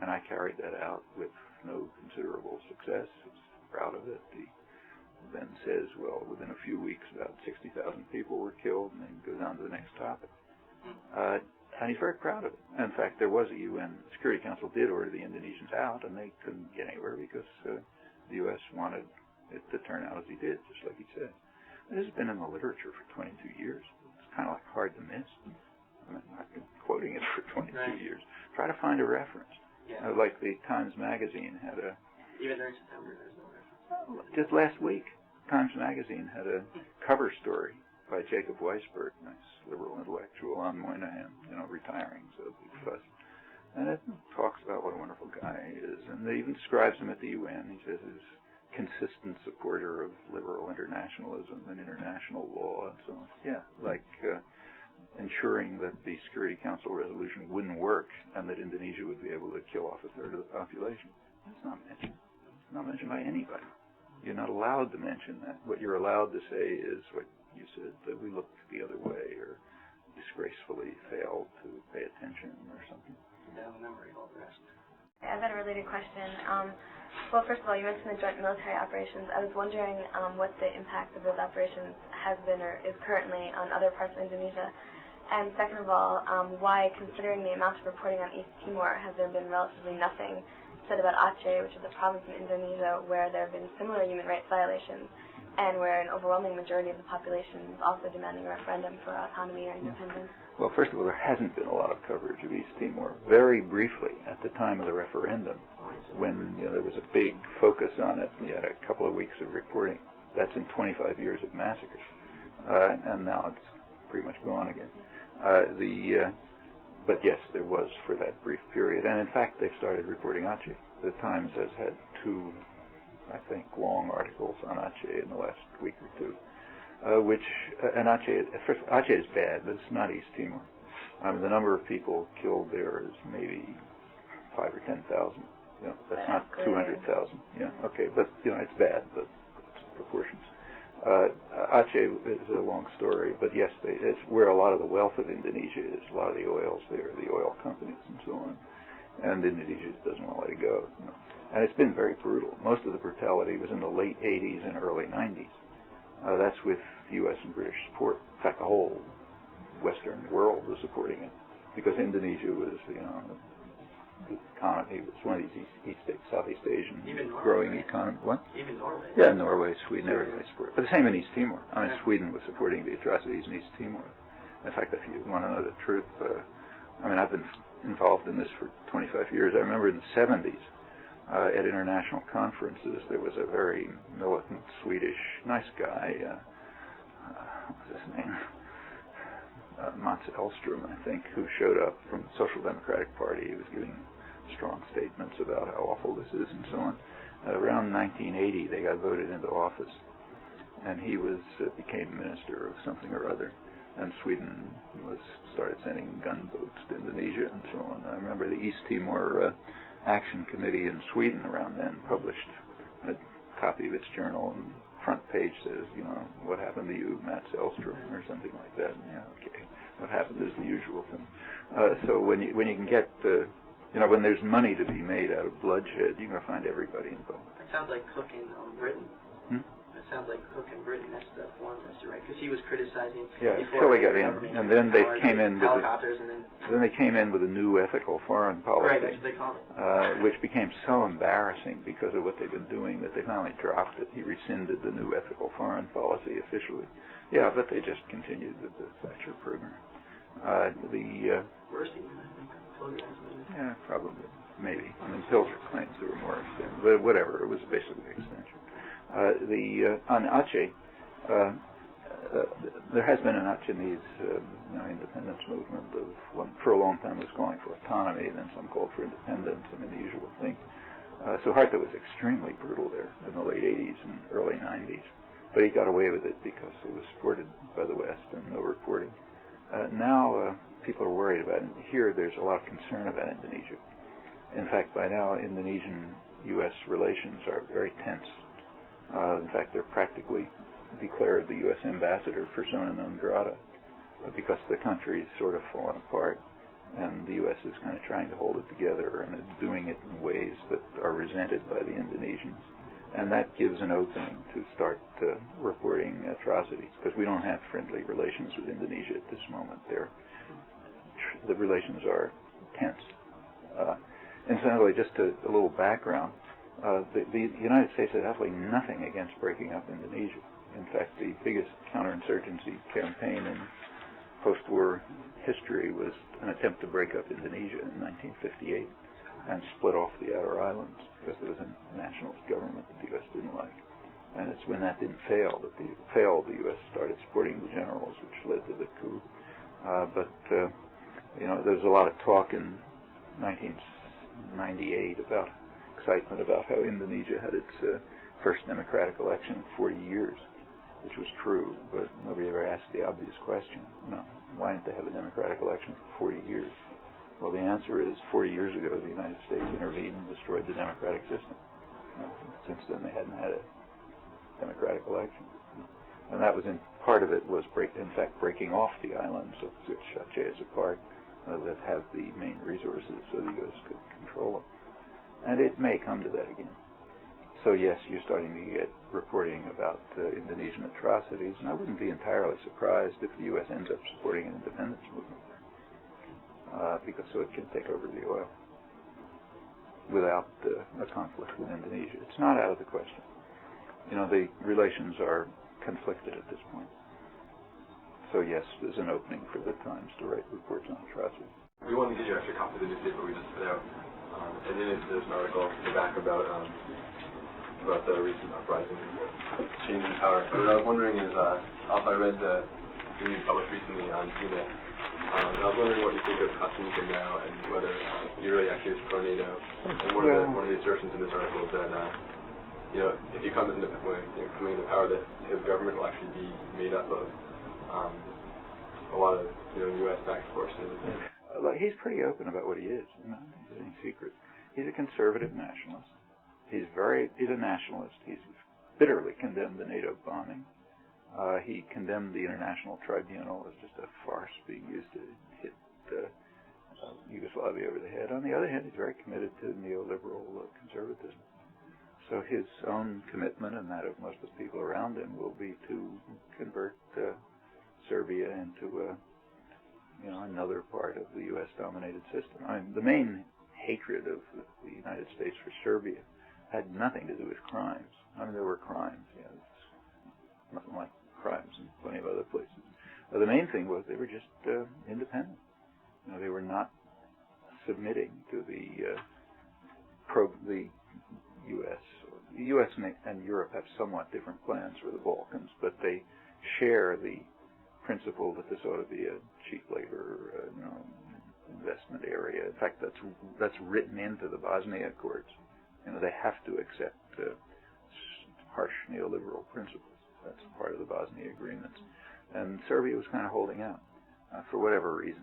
and I carried that out with no considerable success. I was proud of it. He then says, well, within a few weeks, about 60,000 people were killed, and then goes on to the next topic. And he's very proud of it. In fact, there was a UN Security Council did order the Indonesians out, and they couldn't get anywhere because the U.S. wanted it to turn out as he did, just like he said. This has been in the literature for 22 years. It's kind of like hard to miss. I mean, I've been quoting it for 22 years. Try to find a reference. Yeah. Like the Times Magazine had a... Even during September, there's no reference. Just last week, Times Magazine had a cover story by Jacob Weisberg, nice liberal intellectual, on Moynihan, retiring, so big fuss. And it talks about what a wonderful guy he is, and they even describes him at the UN. He says he's consistent supporter of liberal internationalism and international law and so on. Yeah, like ensuring that the Security Council resolution wouldn't work and that Indonesia would be able to kill off a third of the population. That's not mentioned. It's not mentioned by anybody. You're not allowed to mention that. What you're allowed to say is what you said, that we looked the other way or disgracefully failed to pay attention or something. Yeah, memory, all the rest. I've got a related question. Well, first of all, you mentioned the joint military operations. I was wondering what the impact of those operations has been or is currently on other parts of Indonesia. And second of all, why, considering the amount of reporting on East Timor, has there been relatively nothing said about Aceh, which is a province in Indonesia where there have been similar human rights violations and where an overwhelming majority of the population is also demanding a referendum for autonomy or independence? Well, first of all, there hasn't been a lot of coverage of East Timor. Very briefly, at the time of the referendum, when there was a big focus on it, you had a couple of weeks of reporting. That's in 25 years of massacres. And now it's pretty much gone again. But yes, there was for that brief period. And in fact, they've started reporting Aceh. The Times has had 2, I think, long articles on Aceh in the last week or 2. And Aceh is bad, but it's not East Timor. The number of people killed there is maybe 5,000 or 10,000. That's not 200,000. Yeah, okay, but it's bad, but it's proportions. Aceh is a long story, but yes, it's where a lot of the wealth of Indonesia is. A lot of the oils there, the oil companies and so on. And Indonesia doesn't want to let it go. And it's been very brutal. Most of the brutality was in the late 80s and early 90s. That's with U.S. and British support. In fact, the whole Western world was supporting it because Indonesia was, the economy was one of these Southeast Asian growing economy. What? Even Norway. Yeah, Norway, Sweden, everybody supported. But the same in East Timor. Sweden was supporting the atrocities in East Timor. In fact, if you want to know the truth, I've been involved in this for 25 years. I remember in the 70s, at international conferences, there was a very militant Swedish, nice guy, what was his name? Mats Elstrom, I think, who showed up from the Social Democratic Party. He was giving strong statements about how awful this is and so on. Around 1980, they got voted into office, and he became minister of something or other. And Sweden started sending gunboats to Indonesia and so on. I remember the East Timor Action Committee in Sweden around then published a copy of its journal and front page says, what happened to you, Matt Selstrom, or something like that. Okay, what happened is the usual thing. So when you can get, when there's money to be made out of bloodshed, you're going to find everybody involved. It sounds like Cook in Britain. It sounds like Cook in Britain. That's the foreign minister, right? Because he was criticizing. Yeah, until they got in, and then they came in with helicopters, and then they came in with a new ethical foreign policy, right, that's what they call it. which became so embarrassing because of what they've been doing that they finally dropped it. He rescinded the new ethical foreign policy officially. Yeah, but they just continued with the Thatcher program. Worse even, I think. Yeah, probably, maybe. I mean, Pilger claims there were more extensions, but whatever. It was basically an extension. On Aceh, there has been an Achenese independence movement for a long time was going for autonomy, then some called for independence, the usual thing. Suharto was extremely brutal there in the late 80s and early 90s, but he got away with it because it was supported by the West and no reporting. Now people are worried about it. Here there's a lot of concern about Indonesia. In fact, by now Indonesian-U.S. relations are very tense. In fact, they're practically declared the U.S. ambassador persona non grata because the country's sort of fallen apart, and the U.S. is kind of trying to hold it together, and it's doing it in ways that are resented by the Indonesians. And that gives an opening to start reporting atrocities, because we don't have friendly relations with Indonesia at this moment. The relations are tense. Incidentally, just a little background. The United States had absolutely nothing against breaking up Indonesia. In fact, the biggest counterinsurgency campaign in post-war history was an attempt to break up Indonesia in 1958 and split off the outer islands because there was a nationalist government that the U.S. didn't like. And it's when that didn't fail that the U.S. started supporting the generals, which led to the coup. There was a lot of talk in 1998 about excitement about how Indonesia had its first democratic election in 40 years, which was true, but nobody ever asked the obvious question. Why didn't they have a democratic election for 40 years? Well, the answer is 40 years ago the United States intervened and destroyed the democratic system. Since then they hadn't had a democratic election. And that was part of it was breaking off the islands of which Aceh is a part that have the main resources so the U.S. could control them. And it may come to that again. So yes, you're starting to get reporting about Indonesian atrocities, and I wouldn't be entirely surprised if the U.S. ends up supporting an independence movement, because so it can take over the oil without a conflict with Indonesia. It's not out of the question. The relations are conflicted at this point. So yes, there's an opening for the Times to write reports on atrocities. We wanted to get you extra copy of the newspaper we just put out. And in it, there's an article in the back about the recent uprising and change in power. So what I was wondering is, also I read the news published recently on CNET, and I was wondering what you think of Kaczynski now and whether he really actually is pro-NATO. And one of the assertions in this article is that, if he comes into coming into power, that his government will actually be made up of a lot of U.S.-backed forces. He's pretty open about what he is. It's any secret. He's a conservative nationalist. He's a nationalist. He's bitterly condemned the NATO bombing. He condemned the International Tribunal as just a farce being used to hit Yugoslavia over the head. On the other hand, he's very committed to neoliberal conservatism. So his own commitment and that of most of the people around him will be to convert Serbia into another part of the U.S.-dominated system. The main hatred of the United States for Serbia had nothing to do with crimes. There were crimes. It's nothing like crimes in plenty of other places. The main thing was they were just independent. They were not submitting to the U.S. The U.S. and Europe have somewhat different plans for the Balkans, but they share the principle that this ought to be a cheap labor, investment area. In fact, that's written into the Bosnia Accords. They have to accept harsh neoliberal principles. That's part of the Bosnia agreements. And Serbia was kind of holding out for whatever reason.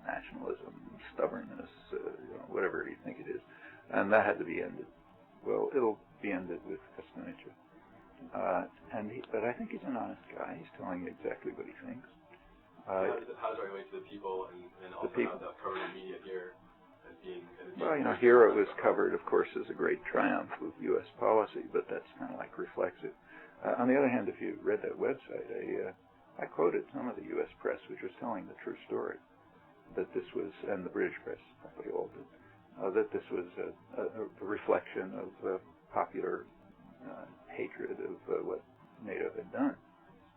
Nationalism, stubbornness, whatever you think it is. And that had to be ended. Well, it'll be ended with Castaneda. But I think he's an honest guy. He's telling you exactly what he thinks. How does that relate to the people and also how that's covered in media here as being... Well, here it was covered, of course, as a great triumph of U.S. policy, but that's kind of like reflexive. On the other hand, if you read that website, I quoted some of the U.S. press, which was telling the true story, that this was, and the British press, probably all did, that this was a reflection of popular hatred of what NATO had done.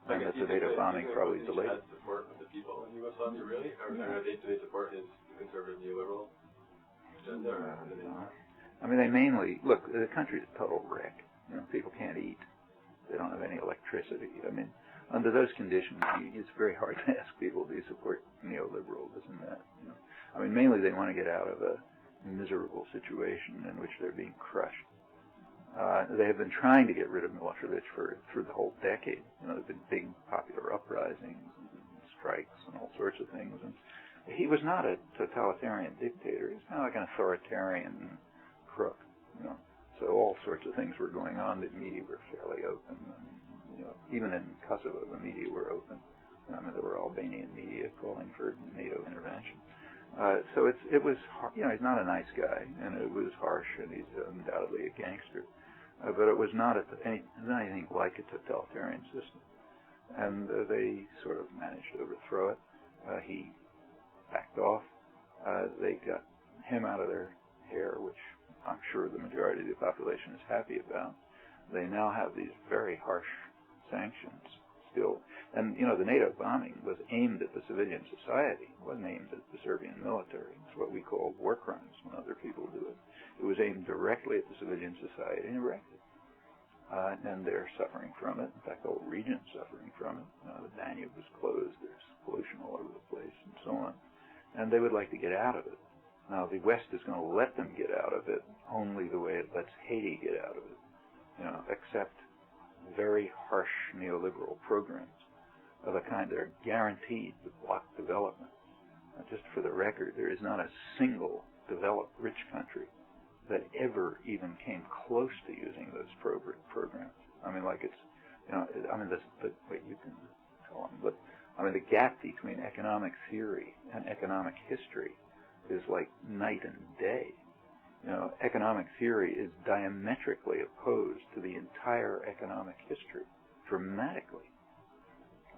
And that the NATO bombing probably delayed. Had support of the people in Yugoslavia, really? Or do they support his conservative neoliberal agenda? I mean, they mainly, look, the country's a total wreck. People can't eat. They don't have any electricity. I mean, under those conditions, it's very hard to ask people, do you support neoliberal, this and that? I mean, mainly they want to get out of a miserable situation in which they're being crushed. They have been trying to get rid of Milosevic through the whole decade. There have been big popular uprisings and strikes and all sorts of things. And he was not a totalitarian dictator. He was kind of like an authoritarian crook. So all sorts of things were going on. The media were fairly open. And, even in Kosovo, the media were open. There were Albanian media calling for NATO intervention. So it was, he's not a nice guy, and it was harsh, and he's undoubtedly a gangster. But it was not anything like a totalitarian system. And they sort of managed to overthrow it. He backed off. They got him out of their hair, which I'm sure the majority of the population is happy about. They now have these very harsh sanctions still. And, the NATO bombing was aimed at the civilian society. It wasn't aimed at the Serbian military. It's what we call war crimes when other people do it. It was aimed directly at the civilian society and erected. And they're suffering from it. In fact, the whole region's suffering from it. The Danube was closed. There's pollution all over the place and so on. And they would like to get out of it. Now, the West is going to let them get out of it only the way it lets Haiti get out of it. Accept very harsh neoliberal programs of a kind that are guaranteed to block development. Just for the record, there is not a single developed rich country that ever even came close to using those programs. I mean, like you can tell them, but the gap between economic theory and economic history is like night and day. Economic theory is diametrically opposed to the entire economic history, dramatically.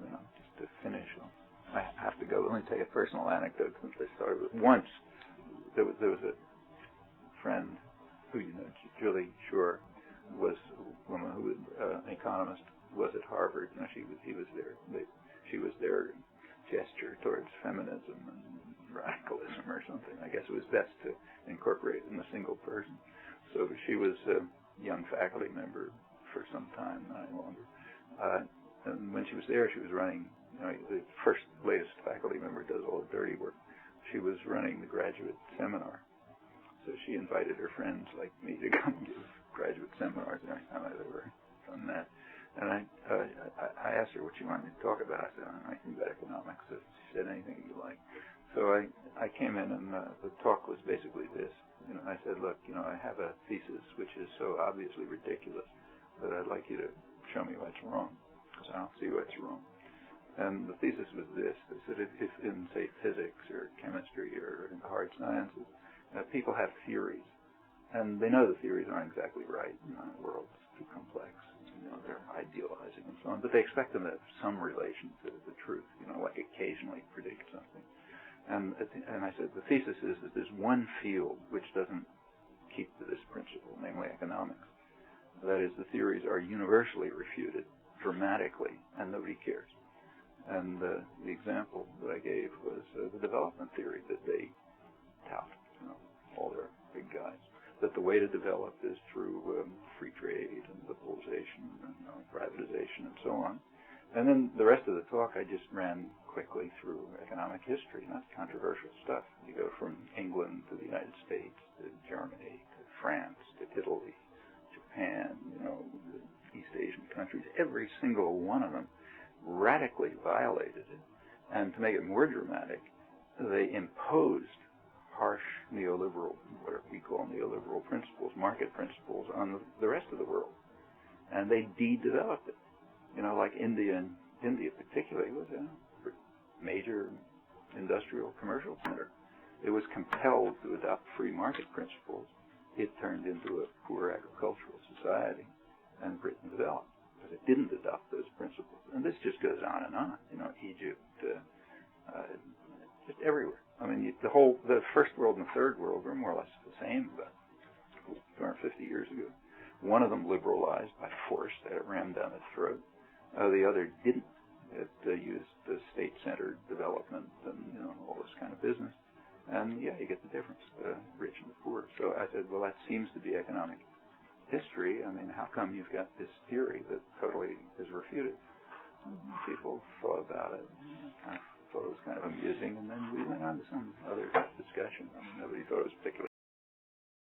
Just to finish, I have to go. Let me tell you a personal anecdote since I started with. Once, there was a friend who, Julie Shore, was a woman who was an economist, was at Harvard. He was there. She was their gesture towards feminism and radicalism or something. I guess it was best to incorporate in a single person. So she was a young faculty member for some time, not any longer. And when she was there, she was running, the latest faculty member does all the dirty work. She was running the graduate seminar. So she invited her friends like me to come give graduate seminars every time I've ever done that. And I asked her what she wanted me to talk about. I said, anything about economics. So she said, anything you like. So I came in and the talk was basically this. I said, look, I have a thesis which is so obviously ridiculous that I'd like you to show me what's wrong, because I don't see what's wrong. And the thesis was this. They said if in, say, physics or chemistry or in the hard sciences, people have theories, and they know the theories aren't exactly right. The world's too complex. They're idealizing and so on, but they expect them to have some relation to the truth, like occasionally predict something. And I said, the thesis is that there's one field which doesn't keep to this principle, namely economics. That is, the theories are universally refuted dramatically, and nobody cares. And the example that I gave was the development theory that they tout, all their big guys, that the way to develop is through free trade and liberalization and privatization and so on. And then the rest of the talk I just ran quickly through economic history, not controversial stuff. You go from England to the United States, to Germany, to France, to Italy, Japan, the East Asian countries. Every single one of them radically violated it. And to make it more dramatic, they imposed harsh neoliberal, what we call neoliberal principles, market principles, on the rest of the world. And they de-developed it. You know, like India particularly was a major industrial commercial center. It was compelled to adopt free market principles. It turned into a poor agricultural society, and Britain developed. But it didn't adopt those principles. And this just goes on and on. You know, Egypt, just everywhere. I mean, the first world and the third world were more or less the same about 250 years ago. One of them liberalized by force, that it rammed down its throat. The other didn't. It used the state-centered development and, you know, all this kind of business. And, yeah, you get the difference, the rich and the poor. So I said, well, that seems to be economic history. I mean, how come you've got this theory that totally is refuted? People thought about it, kind of thought it was kind of amusing, and then we went on to some other discussion. I mean, nobody thought it was particularly